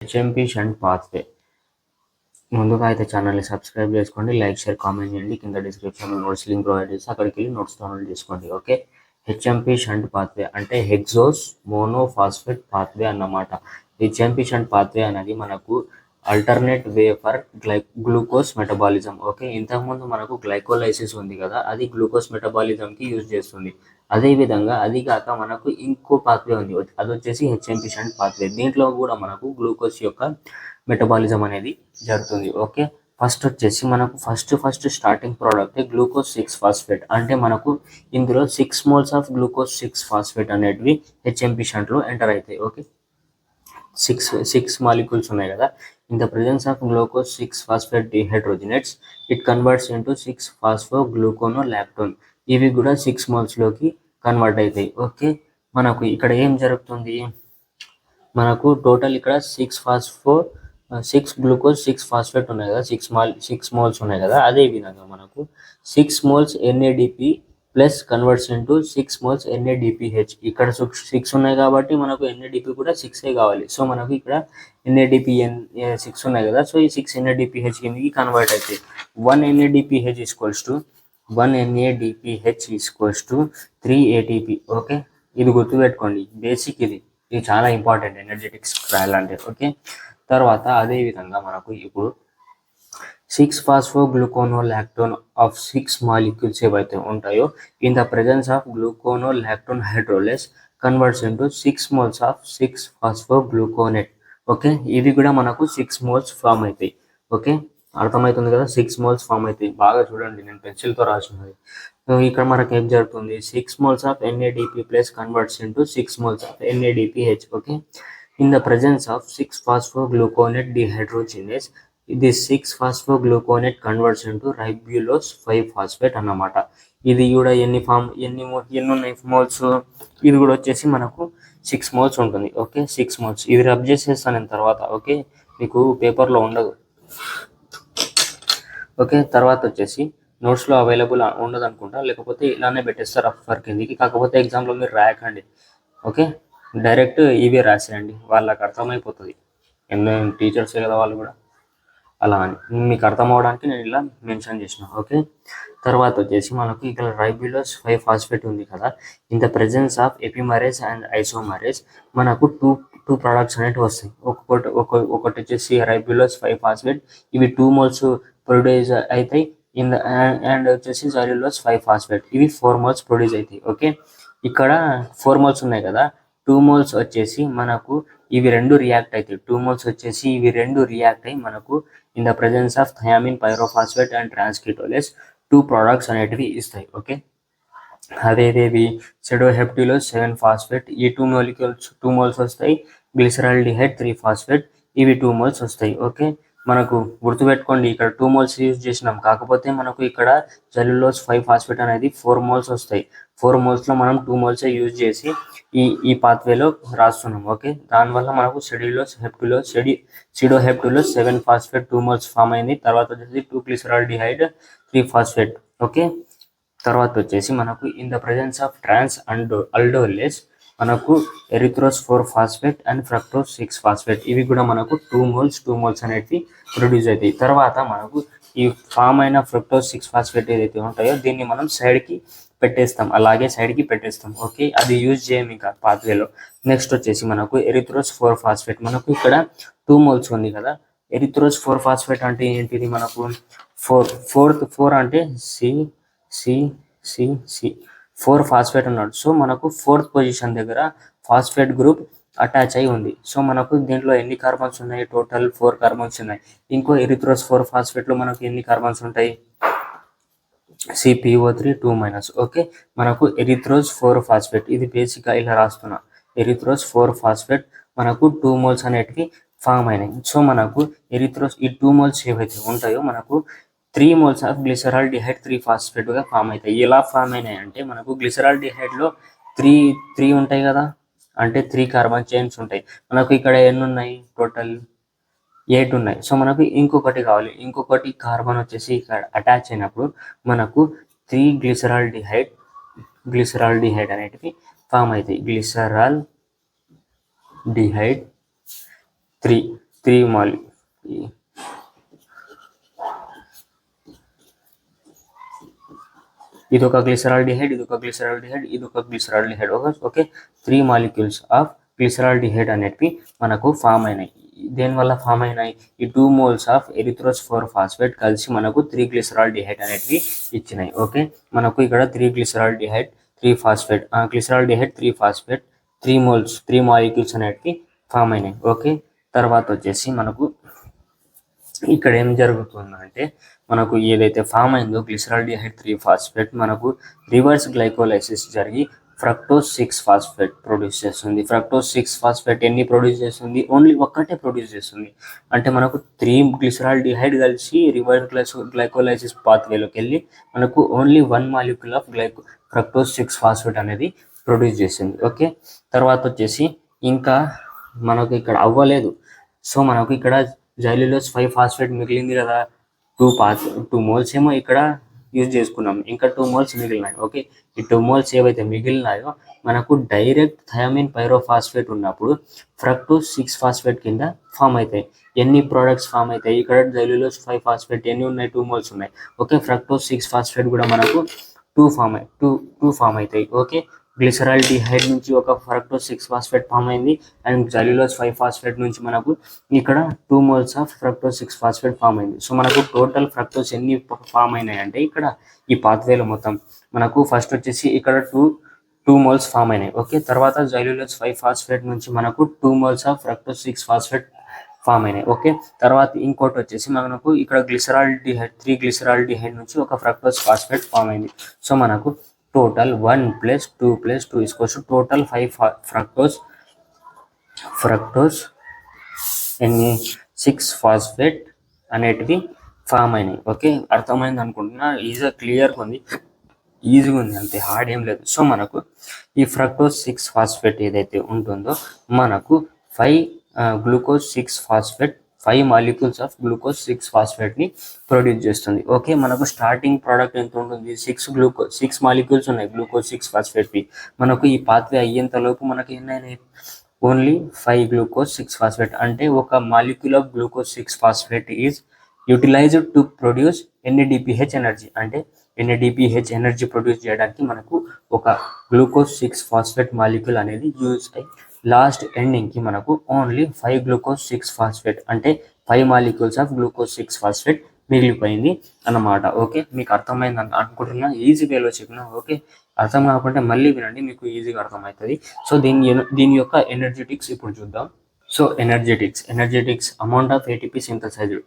HMP shunt pathway. ముందుగా అయితే ఛానల్ని సబ్స్క్రైబ్ చేసుకోండి, లైక్ షేర్ కామెంట్ చేయండి. కింద డిస్క్రిప్షన్లో నోట్స్ లింక్ ప్రొవైడ్ చేసి అక్కడికి వెళ్ళి నోట్స్ డౌన్లోడ్ చేసుకోండి. ఓకే, హెచ్ఎంపి షంట్ పాత్వే అంటే హెక్సోస్ మోనోఫాస్ఫేట్ పాత్వే అన్నమాట. హెచ్ఎంపి షంట్ పాత్వే అనేది మనకు alternate way for glucose metabolism. Okay, ఇంతకుముందు మనకు గ్లైకోలైసిస్ ఉంది కదా, అది గ్లూకోజ్ మెటబాలిజంకి యూజ్ చేస్తుంది. అదేవిధంగా అది కాక మనకు ఇంకో పాత్వే ఉంది, అది వచ్చేసి హెచ్ఎంపి షంట్ పాత్వే. దీంట్లో కూడా మనకు గ్లూకోజ్ యొక్క మెటబాలిజం అనేది జరుగుతుంది. ఓకే, ఫస్ట్ వచ్చేసి మనకు first starting product glucose six phosphate. అంటే మనకు ఇందులో 6 మోల్స్ ఆఫ్ గ్లూకోజ్ 6-ఫాస్ఫేట్ అనేటివి హెచ్ఎంపి షంట్లో ఎంటర్ అవుతాయి. ఓకే, సిక్స్ మాలిక్యూల్స్ ఉన్నాయి కదా. In the presence of glucose six phosphate dehydrogenates it converts into six phosphogluconolactone. ఇవి కూడా 6 మోల్స్లోకి కన్వర్ట్ అవుతాయి. ఓకే, మనకు ఇక్కడ ఏం జరుగుతుంది, మనకు టోటల్ ఇక్కడ 6 గ్లూకోజ్ 6-ఫాస్ఫేట్ ఉన్నాయి కదా, 6 మోల్స్ ఉన్నాయి కదా. అదేవిధంగా మనకు 6 moles NADP plus converts into 6 moles NADPH. ఇక్కడ 6 ఉన్నాయి కాబట్టి మనకు ఎన్ఏడిపి కూడా 6 కావాలి. సో మనకు ఇక్కడ ఎన్ఏడిపి 6 ఉన్నాయి కదా, సో ఈ 6 ఎన్ఏడిపిహెచ్ కిందకి కన్వర్ట్ అవుతాయి. 1 NADPH equals to 3 ATP. Okay, ఇది గుర్తుపెట్టుకోండి, బేసిక్ ఇది చాలా ఇంపార్టెంట్ ఎనర్జెటిక్స్ రాయాలంటే. ఓకే, తర్వాత అదేవిధంగా మనకు ఇప్పుడు 6-ఫాస్ఫోగ్లూకోనోలాక్టోన్ ఆఫ్ 6 మాలిక్యూల్స్ ఏవైతే ఉంటాయో in the presence of gluconolactone hydrolase converts into 6 moles of six phosphogluconate. Okay, ఇవి కూడా మనకు 6 మోల్స్ ఫామ్ అవుతాయి. ఓకే, అర్థమవుతుంది కదా, 6 మోల్స్ ఫామ్ అవుతాయి. బాగా చూడండి, నేను పెన్సిల్తో రాసినది. ఇక్కడ మనకు ఏం జరుగుతుంది, 6 moles of NADP plus converts into 6 moles of NADPH. Okay, in the presence of six phosphogluconate dehydrogenase ఇది 6-ఫాస్ఫోగ్లూకోనేట్ కన్వర్ట్స్ ఇంటూ రైబ్యూలోస్ 5-ఫాస్ఫేట్ అన్నమాట. ఇది కూడా ఎన్ని ఉన్నాయి మోల్స్, ఇది కూడా వచ్చేసి మనకు 6 మోల్స్ ఉంటుంది. Okay, 6 moles. ఇది రబ్ చేసేస్తాను నేను తర్వాత. ఓకే, మీకు పేపర్లో ఉండదు. ఓకే, తర్వాత వచ్చేసి నోట్స్లో అవైలబుల్ ఉండదు అనుకుంటా, లేకపోతే ఇలానే పెట్టేస్తారు రఫ్ వర్క్ కిందికి. కాకపోతే ఎగ్జామ్లో మీరు రాయకండి. ఓకే, డైరెక్ట్ ఇవే రాసేయండి, వాళ్ళకి అర్థమైపోతుంది. ఎన్నో టీచర్స్ కదా వాళ్ళు కూడా, అలా అని మీకు అర్థం అవడానికి నేను ఇలా మెన్షన్ చేసిన. ఓకే, తర్వాత వచ్చేసి మనకు ఇక్కడ రైబ్యూలోస్ 5-ఫాస్ఫేట్ ఉంది కదా. In the presence of epimerase and isomerase మనకు టూ ప్రొడక్ట్స్ అనేవి వస్తాయి. ఒకటి వచ్చేసి రైబ్యూలోస్ 5-ఫాస్ఫేట్, ఇవి 2 మోల్స్ ప్రొడ్యూస్ అవుతాయి. అండ్ వచ్చేసి సెల్యులోస్ 5-ఫాస్ఫేట్, ఇవి 4 మోల్స్ ప్రొడ్యూస్ అవుతాయి. ఓకే, ఇక్కడ 4 మోల్స్ ఉన్నాయి కదా, 2 మోల్స్ వచ్చేసి మనకు ఇవి రెండు రియాక్ట్ అవుతాయి. 2 మోల్స్ వచ్చేసి ఇవి రెండు రియాక్ట్ అయ్యి మనకు in the presence of thiamine pyrophosphate and transketolase 2 products అనేటివి ఇస్తాయి. ఓకే, అదేదేవి సెడోహెప్టిలోస్ 7-ఫాస్ఫేట్, ఈ 2 మోల్స్ వస్తాయి. గ్లిసరాల్డిహైడ్ 3-ఫాస్ఫేట్, ఇవి 2 మోల్స్ వస్తాయి. ఓకే, మనకు గుర్తుపెట్టుకోండి, ఇక్కడ 2 మోల్స్ యూజ్ చేసినాం, కాకపోతే మనకు ఇక్కడ సెల్యులోస్ 5-ఫాస్ఫేట్ అనేది 4 మోల్స్ వస్తాయి. 4 మోల్స్లో మనం 2 మోల్సే యూజ్ చేసి ఈ పాత్వేలో రాస్తున్నాం. ఓకే, దానివల్ల మనకు సిడోహెప్టిలోస్ 7-ఫాస్ఫేట్ 2 మోల్స్ ఫామ్ అయింది. తర్వాత వచ్చేసి 2 గ్లిసరాల్డిహైడ్ 3-ఫాస్ఫేట్. ఓకే, తర్వాత వచ్చేసి మనకు in the presence of trans and aldolase మనకు erythrose four phosphate and fructose six phosphate, ఇవి కూడా మనకు 2 మోల్స్ అనేవి ప్రొడ్యూస్ అవుతాయి. తర్వాత మనకు ఈ ఫామ్ అయిన ఫ్రక్టోస్ 6-ఫాస్ఫేట్ ఏదైతే ఉంటాయో దీన్ని మనం సైడ్కి పెట్టేస్తాం. ఓకే, అది యూజ్ చేయం ఇంకా పాత్వేలో. నెక్స్ట్ వచ్చేసి మనకు ఎరిథ్రోస్ 4-ఫాస్ఫేట్, మనకు ఇక్కడ 2 మోల్స్ ఉంది కదా. ఎరిథ్రోస్ 4-ఫాస్ఫేట్ అంటే ఏంటిది, మనకు 4 అంటే సి 4-ఫాస్ఫేట్ అన్నాడు. సో మనకు 4th పొజిషన్ దగ్గర ఫాస్ఫేట్ గ్రూప్ అటాచ్ అయి ఉంది. సో మనకు దీంట్లో ఎన్ని కార్బన్స్ ఉన్నాయి, టోటల్ 4 కార్బన్స్ ఉన్నాయి. ఇంకో ఎరిథ్రోస్ 4-ఫాస్ఫేట్లో మనకు ఎన్ని కార్బన్స్ ఉంటాయి, CpO3 2-. ఓకే, మనకు ఎరిథ్రోస్ 4-ఫాస్ఫేట్, ఇది బేసిక్గా ఇలా రాస్తున్నా. ఎరిథ్రోస్ 4-ఫాస్ఫేట్ మనకు 2 మోల్స్ అనేటివి ఫామ్ అయినాయి. సో మనకు ఎరిథ్రోస్ ఈ 2 మోల్స్ ఏవైతే ఉంటాయో మనకు 3 మోల్స్ ఆఫ్ గ్లిసరాల్డిహైడ్ 3-ఫాస్ఫేట్గా ఫామ్ అవుతాయి. ఎలా ఫామ్ అయినాయి అంటే మనకు గ్లిసరాల్డిహైడ్లో 3 ఉంటాయి కదా, అంటే 3 కార్బన్ చైన్స్ ఉంటాయి. మనకు ఇక్కడ ఎన్ని ఉన్నాయి, టోటల్ 8 ఉన్నాయి. సో మనకు ఇంకొకటి కావాలి, ఇంకొకటి కార్బన్ వచ్చేసి ఇక్కడ అటాచ్ అయినప్పుడు మనకు 3 గ్లిసరాల్డిహైడ్ అనేటివి ఫామ్ అవుతాయి. గ్లిసరాల్డిహైడ్ 3. 3 మాలి ఇదొక గ్లిసరాల్డిహైడ్, ఇదొక గ్లిసరాల్డిహైడ్, ఇదొక glyceraldehyde. Okay 3 molecules of glyceraldehyde అనేటివి మనకు ఫామ్ అయినాయి. దేనివల్ల ఫామ్ అయినాయి? ఈ 2 మోల్స్ ఆఫ్ ఎరిథ్రోస్ 4 ఫాస్ఫేట్ కలిసి మనకు 3 గ్లిసరాల్డిహైడ్ అనేటివి ఇచ్చినాయి. ఓకే మనకు ఇక్కడ 3 glyceraldehyde 3 phosphate glyceraldehyde 3 phosphate 3 moles 3 molecules అనేటివి ఫామ్ అయినాయి. ఓకే తర్వాత వచ్చేసి మనకు ఇక్కడ ఏం జరుగుతుందంటే మనకు ఏదైతే ఫామ్ అయిందో గ్లిసరాల్డిహైడ్ 3 ఫాస్ఫేట్ మనకు రివర్స్ గ్లైకోలైసిస్ జరిగి ఫ్రక్టోజ్ 6 ఫాస్ఫేట్ ప్రొడ్యూస్ చేస్తుంది. ఫ్రక్టోజ్ 6 ఫాస్ఫేట్ ఎన్ని ప్రొడ్యూస్ చేస్తుంది? ఓన్లీ ఒక్కటే ప్రొడ్యూస్ చేస్తుంది. అంటే మనకు 3 గ్లిసరాల్డిహైడ్ కలిసి రివర్స్ గ్లైకోలైసిస్ పాత్వేలోకి వెళ్ళి మనకు only 1 molecule of fructose 6 phosphate అనేది ప్రొడ్యూస్ చేసింది. ఓకే తర్వాత వచ్చేసి ఇంకా మనకు ఇక్కడ అవ్వలేదు. సో మనకు ఇక్కడ జైలులోస్ 5 ఫాస్ఫేట్ మిగిలింది కదా, 2 మోల్స్ ఏమో ఇక్కడ యూజ్ చేసుకున్నాం, ఇంకా 2 మోల్స్ మిగిలినాయి. ఓకే ఈ 2 మోల్స్ ఏవైతే మిగిలినాయో మనకు డైరెక్ట్ థయామిన్ పైరోఫాస్ఫేట్ ఉన్నప్పుడు ఫ్రక్టోజ్ 6 ఫాస్ఫేట్ కింద ఫామ్ అవుతాయి. ఎన్ని ప్రోడక్ట్స్ ఫామ్ అవుతాయి? ఇక్కడ జైలులోస్ 5 ఫాస్ఫేట్ ఎన్ని ఉన్నాయి? 2 మోల్స్ ఉన్నాయి. ఓకే ఫ్రక్టోజ్ 6 ఫాస్ఫేట్ కూడా మనకు 2 ఫామ్ అవుతాయి. ఓకే గ్లిసరాల్డిహైడ్ నుంచి ఒక ఫ్రక్టోజ్ 6 ఫాస్ఫేట్ ఫామ్ అయింది అండ్ జైలులోస్ 5 ఫాస్ఫేట్ నుంచి మనకు ఇక్కడ 2 moles of fructose 6 phosphate form అయింది. సో మనకు టోటల్ ఫ్రక్టోజ్ ఎన్ని ఫామ్ అయినాయి అంటే ఇక్కడ ఈ పాత్వేలో మొత్తం మనకు ఫస్ట్ వచ్చేసి ఇక్కడ 2 మోల్స్ ఫామ్ అయినాయి. ఓకే తర్వాత జైలులోస్ 5 ఫాస్ఫేట్ నుంచి మనకు 2 moles of fructose 6 phosphate form అయినాయి. ఓకే తర్వాత ఇంకోటి వచ్చేసి మనకు ఇక్కడ గ్లిసరాల్డిహైడ్ 3 గ్లిసరాల్డిహైడ్ నుంచి ఒక ఫ్రక్టోజ్ ఫాస్ఫేట్ ఫామ్ అయింది. సో మనకు టోటల్ 1 + 2 + 2 = టోటల్ 5 ఫ్రక్టోజ్ ఎన్ని 6 ఫాస్ఫేట్ అనేటివి ఫామ్ అయినాయి. ఓకే అర్థమైంది అనుకుంటున్నా. క్లియర్గా ఉంది, ఈజీగా ఉంది, అంతే హార్డ్ ఏం లేదు. సో మనకు ఈ ఫ్రక్టోజ్ 6 ఫాస్ఫేట్ ఏదైతే ఉంటుందో మనకు 5 glucose 6 phosphate 5 molecules of glucose 6 ఫాస్ఫేట్ని ప్రొడ్యూస్ చేస్తుంది. ఓకే మనకు స్టార్టింగ్ ప్రోడక్ట్ ఎంత ఉంటుంది? 6 మాలిక్యూల్స్ ఉన్నాయి గ్లూకోజ్ 6 ఫాస్ఫేట్వి. మనకు ఈ పాత్వే అయ్యేంతలోపు మనకి ఎన్నైనాయి? Only 5 glucose 6 phosphate. అంటే ఒక molecule of glucose 6 phosphate is utilized to produce NADPH energy. అంటే NADPH ఎనర్జీ ప్రొడ్యూస్ చేయడానికి మనకు ఒక గ్లూకోజ్ 6 ఫాస్ఫేట్ మాలిక్యూల్ అనేది యూజ్ అయ్యి లాస్ట్ ఎండింగ్కి మనకు ఓన్లీ 5 గ్లూకోజ్ 6 ఫాస్ఫేట్ అంటే 5 మాలిక్యూల్స్ ఆఫ్ గ్లూకోజ్ 6 ఫాస్ఫేట్ మిగిలిపోయింది అన్నమాట. ఓకే మీకు అర్థమైంది అనుకుంటున్నా, ఈజీ వేలో చెప్పిన. ఓకే అర్థం కాకుంటే మళ్ళీ వినండి, మీకు ఈజీగా అర్థమవుతుంది. సో దీని యొక్క ఎనర్జెటిక్స్ ఇప్పుడు చూద్దాం. So energetics amount of ATP synthesised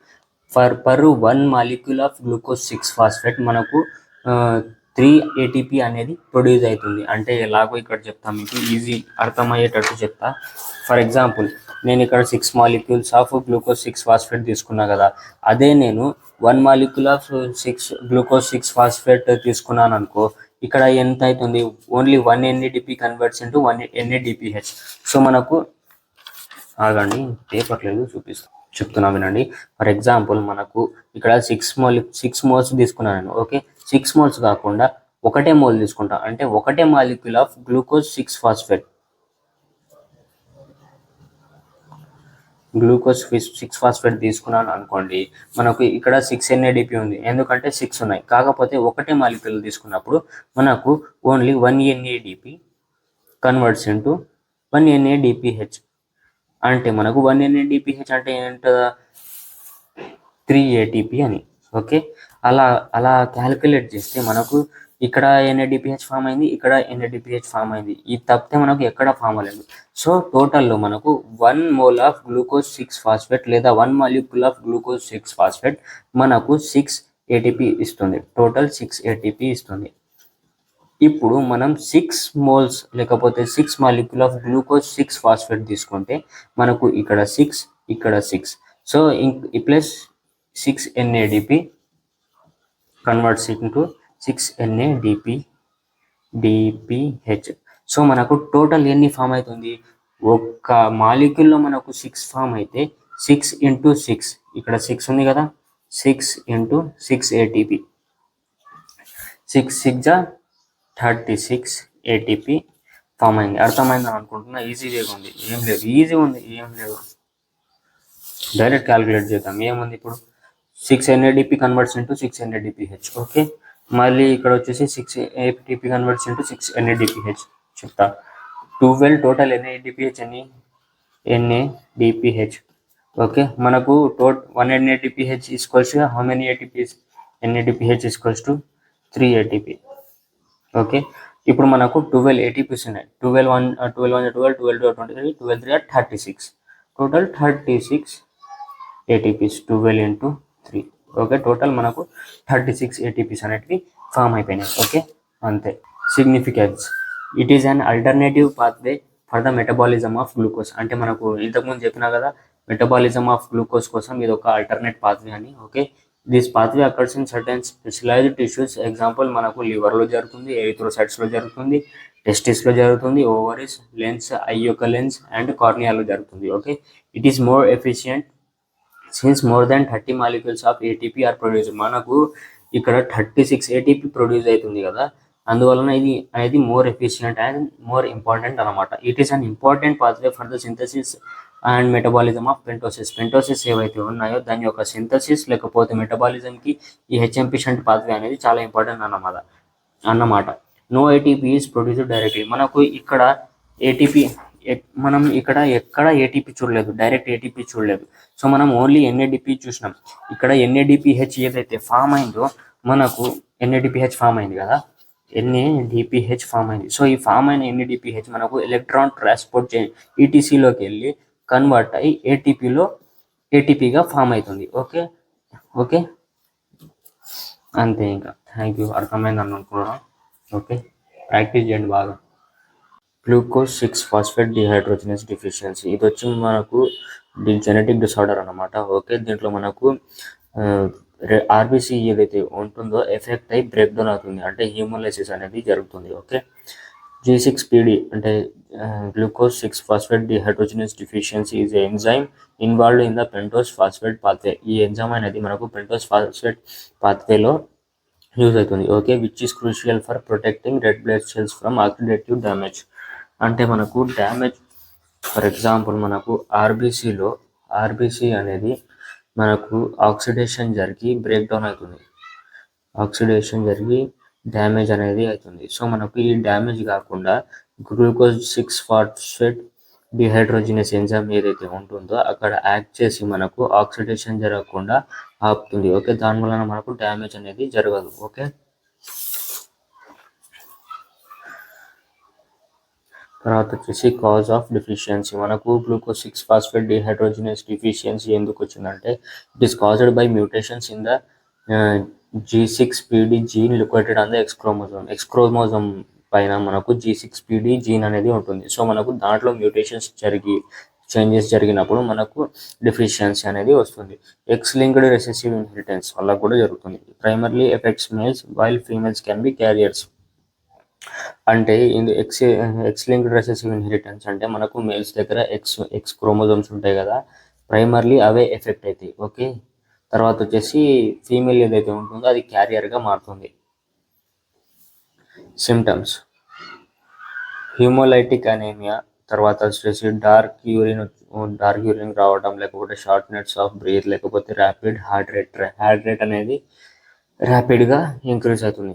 per 1 molecule of glucose 6 phosphate మనకు 3 ATP అనేది ప్రొడ్యూస్ అవుతుంది. అంటే ఎలాగో ఇక్కడ చెప్తా, మీకు ఈజీ అర్థమయ్యేటట్టు చెప్తా. ఫర్ ఎగ్జాంపుల్ నేను ఇక్కడ 6 మాలిక్యూల్స్ ఆఫ్ గ్లూకోజ్ 6 ఫాస్ఫేట్ తీసుకున్నా కదా, అదే నేను 1 మాలిక్యూల్ ఆఫ్ గ్లూకోజ్ 6 ఫాస్ఫేట్ తీసుకున్నాను అనుకో, ఇక్కడ ఎంత అవుతుంది? Only 1 NADP converts into 1 NADPH. So మనకు ఆగండి పేపర్ లేదు చెప్తున్నా వినండి. ఫర్ ఎగ్జాంపుల్ మనకు ఇక్కడ 6 మోల్స్ తీసుకున్నాను. ఓకే 6 మోల్స్ కాకుండా ఒకటే మోల్ తీసుకుంటా, అంటే ఒకటే మాలిక్యూల్ ఆఫ్ గ్లూకోజ్ 6 ఫాస్ఫేట్ తీసుకున్నాను అనుకోండి, మనకు ఇక్కడ 6 NADP ఉంది, ఎందుకంటే 6 ఉన్నాయి. కాకపోతే ఒకటే మాలిక్యూల్ తీసుకున్నప్పుడు మనకు only 1 NADP converts into 1 NADPH. అంటే మనకు 1 NADPH అంటే ఏంటో 3 ATP అని. ఓకే అలా క్యాలిక్యులేట్ చేస్తే మనకు ఇక్కడ NADPH ఫామ్ అయింది, ఇక్కడ NADPH ఫామ్ అయింది. ఇది తప్పితే మనకు ఎక్కడ ఫామ్ అవ్వలేదు. సో టోటల్లో మనకు 1 మోల్ ఆఫ్ గ్లూకోజ్ 6 ఫాస్ఫేట్ లేదా 1 మాలిక్యూల్ ఆఫ్ గ్లూకోజ్ 6 ఫాస్ఫేట్ మనకు 6 ATP ఇస్తుంది. టోటల్ 6 ATP ఇస్తుంది. ఇప్పుడు మనం 6 మోల్స్ లేకపోతే 6 మాలిక్యూల్ ఆఫ్ గ్లూకోజ్ 6 ఫాస్ఫేట్ తీసుకుంటే మనకు ఇక్కడ 6 ఇక్కడ 6. So plus 6 NADP converts into 6 NADPH. So మనకు టోటల్ ఎన్ని ఫామ్ అవుతుంది? ఒక్క మాలిక్యూల్లో మనకు 6 ఫామ్ అయితే 6 × 6 ఇక్కడ 6 ఉంది కదా, 6 × 6 ATP 6 6 36 ATP ఫామ్ అయింది. అర్థమైందని అనుకుంటున్నా. ఈజీగా ఉంది, ఏం లేదు. డైరెక్ట్ క్యాలిక్యులేట్ చేద్దాం. ఏముంది ఇప్పుడు 6 NADP converts into 6 NADPH. Okay, మళ్ళీ ఇక్కడ వచ్చేసి 6 ATP కన్వర్ట్స్ ఇంటూ 6 NADPH చెప్తా. 12 టోటల్ NADPH NADPH. ఓకే, మనకు 1 NADPH equals how many ATPs? NADPH equals to 3 ATP. Okay, ఇప్పుడు మనకు 12 ATPs ఉన్నాయి. 12 1 12 1 12 12 2 23 12 3 36. Total 36 ATPs 12 into 3. Okay, total మనకు 36 ATPs అనేటివి ఫామ్ అయిపోయినాయి. ఓకే, అంతే. Significance: it is an alternative pathway for the metabolism of glucose. అంటే మనకు ఇంతకుముందు చెప్పినా కదా, మెటబాలిజం ఆఫ్ గ్లూకోజ్ కోసం ఇది ఒక ఆల్టర్నేట్ పాత్వే అని. Okay, this pathway occurs in certain specialized tissues. Example మనకు లివర్లో జరుగుతుంది, ఎరిథ్రోసైట్స్లో జరుగుతుంది, టెస్టిస్లో జరుగుతుంది, ఓవరీస్, లెన్స్, ఐ యొక్క లెన్స్ అండ్ కార్నియాలో జరుగుతుంది. Okay, it is more efficient since more than 30 molecules of ATP are produce. మనకు ఇక్కడ 36 ఏటీపీ ప్రొడ్యూస్ అవుతుంది కదా, అందువలన ఇది అనేది more efficient and more important అనమాట. It is an important pathway for the synthesis and metabolism of pentoses. Pentoses ఏవైతే ఉన్నాయో దాని యొక్క సింథసిస్ లేకపోతే మెటబాలిజంకి ఈ హెచ్ఎంపి షంట్ పాత్వే అనేది చాలా ఇంపార్టెంట్ అన్నమాట. No ATP is produced directly. మనకు ఇక్కడ ఏటీపీ మనం ఇక్కడ ఎక్కడ ఏటీపీ చూడలేదు, డైరెక్ట్ ఏటీపీ చూడలేదు. సో మనం ఓన్లీ ఎన్ఏడిపి చూసినాం. ఇక్కడ ఎన్ఏడిపిహెచ్ ఏదైతే ఫామ్ అయిందో, మనకు ఎన్ఏడిపిహెచ్ ఫామ్ అయింది కదా, ఎన్ఏడిపిహెచ్ ఫామ్ అయింది. సో ఈ ఫామ్ అయిన ఎన్ఏడిపిహెచ్ మనకు ఎలక్ట్రాన్ ట్రాన్స్పోర్ట్ ఈటీసీలోకి వెళ్ళి కన్వర్ట్ అయ్యి ఏటీపీగా ఫామ్ అవుతుంది. ఓకే ఓకే అంతే. ఇంకా థ్యాంక్ యూ, అర్థమైందని అనుకున్నాను. ఓకే, ప్రాక్టీస్ చేయండి బాగా. గ్లూకోజ్ 6-ఫాస్ఫేట్ డిహైడ్రోజినేస్ డిఫిషియన్సీ, ఇది వచ్చి మనకు జెనెటిక్ డిసార్డర్ అనమాట. ఓకే, దీంట్లో మనకు ఆర్బీసీ ఏదైతే ఉంటుందో ఎఫెక్ట్ అయ్యి బ్రేక్ డౌన్ అవుతుంది, అంటే హ్యూమోలైసిస్ అనేది జరుగుతుంది. ఓకే, G6PD అంటే glucose six phosphate dehydrogenase deficiency is enzyme involved in the pentose phosphate pathway. ఈ ఎంజైమ్ అనేది మనకు పెంటోస్ ఫాస్ఫేట్ పాత్వేలో యూజ్ అవుతుంది. Okay, which is crucial for protecting red blood cells from oxidative damage. అంటే మనకు డ్యామేజ్, ఫర్ ఎగ్జాంపుల్ మనకు RBC అనేది మనకు ఆక్సిడేషన్ జరిగి బ్రేక్ డౌన్ అవుతుంది, ఆక్సిడేషన్ జరిగి డ్యామేజ్ అనేది అవుతుంది. సో మనకు ఈ డ్యామేజ్ కాకుండా గ్లూకోజ్ 6-ఫాస్ఫేట్ డిహైడ్రోజినేస్ ఎంజైమ్ ఏదైతే ఉంటుందో అక్కడ యాక్ట్ చేసి మనకు ఆక్సిడేషన్ జరగకుండా ఆపుతుంది. ఓకే, దానివల్ల మనకు డ్యామేజ్ అనేది జరగదు. ఓకే, తర్వాత వచ్చేసి కాజ్ ఆఫ్ డిఫిషియన్సీ. మనకు గ్లూకోజ్ 6-ఫాస్ఫేట్ డిహైడ్రోజినేస్ డిఫిషియన్సీ ఎందుకు వచ్చిందంటే, it is caused by mutations in the G6PD gene located on the X chromosome పైన మనకు G6PD జీన్ అనేది ఉంటుంది. సో మనకు దాంట్లో మ్యూటేషన్స్ చేంజెస్ జరిగినప్పుడు మనకు డిఫిషియన్సీ అనేది వస్తుంది. ఎక్స్ లింక్డ్ రెసెసివ్ ఇన్హెరిటెన్స్ వల్ల కూడా జరుగుతుంది. Primarily effects males while females can be carriers. అంటే ఎక్స్ లింక్డ్ రెసెసివ్ ఇన్హెరిటెన్స్ అంటే మనకు మేల్స్ దగ్గర ఎక్స్ క్రోమోజోమ్స్ ఉంటాయి కదా, ప్రైమర్లీ అవే ఎఫెక్ట్ అవుతాయి. ఓకే, తర్వాత వచ్చేసి ఫీమేల్ ఏదైతే ఉంటుందో అది క్యారియర్గా మారుతుంది. సిమ్టమ్స్: హ్యూమోలైటిక్ అనీమియా, తర్వాత వచ్చేసి డార్క్ యూరిన్ రావడం, లేకపోతే షార్ట్నెస్ ఆఫ్ బ్రీత్, లేకపోతే ర్యాపిడ్ హార్ట్ రేట్ అనేది ర్యాపిడ్గా ఇంక్రీజ్ అవుతుంది.